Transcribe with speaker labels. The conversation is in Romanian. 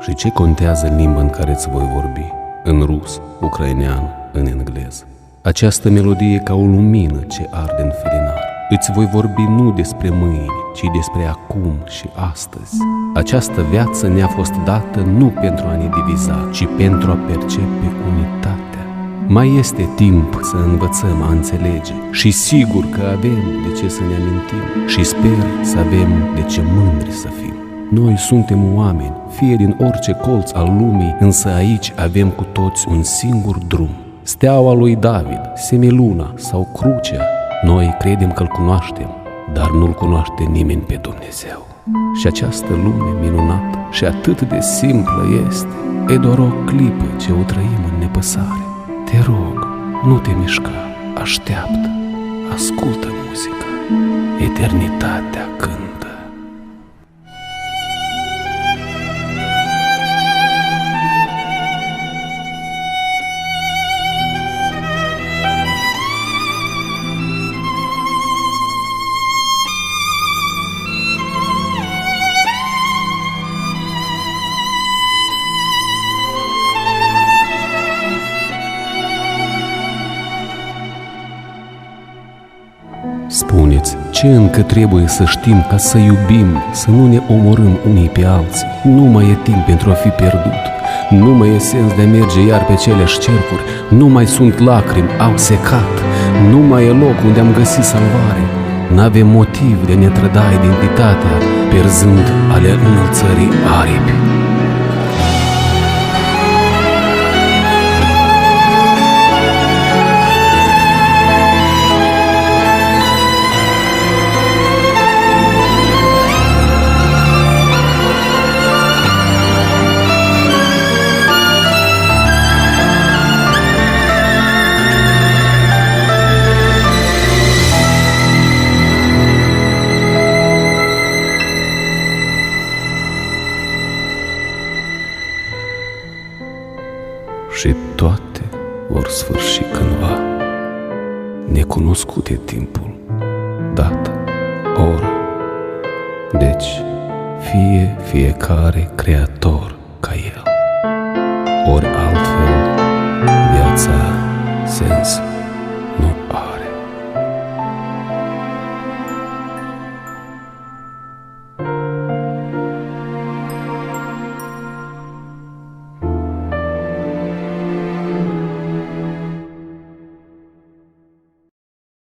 Speaker 1: Și ce contează limba în care îți voi vorbi? În rus, ucrainean, în engleză. Această melodie ca o lumină ce arde în felinar. Îți voi vorbi nu despre mâine, ci despre acum și astăzi. Această viață ne-a fost dată nu pentru a ne diviza, ci pentru a percepe unitatea. Mai este timp să învățăm a înțelege și sigur că avem de ce să ne amintim și sper să avem de ce mândri să fim. Noi suntem oameni, fie din orice colț al lumii, însă aici avem cu toți un singur drum. Steaua lui David, semiluna sau crucea, noi credem că-L cunoaștem, dar nu-L cunoaște nimeni pe Dumnezeu. Și această lume minunată și atât de simplă este, e doar o clipă ce o trăim în nepăsare. Te rog, nu te mișca, așteaptă, ascultă muzica, eternitatea cântă. Spuneți, ce încă trebuie să știm ca să iubim, să nu ne omorâm unii pe alții? Nu mai e timp pentru a fi pierdut, nu mai e sens de a merge iar pe aceleași cercuri, nu mai sunt lacrimi, au secat, nu mai e loc unde am găsit salvare. N-avem motiv de a ne trăda identitatea, pierzând ale înălțării aripi. Și toate vor sfârși cândva. Necunoscut e timpul, data, ora. Deci, fie fiecare creator ca el, ori altfel viața sens.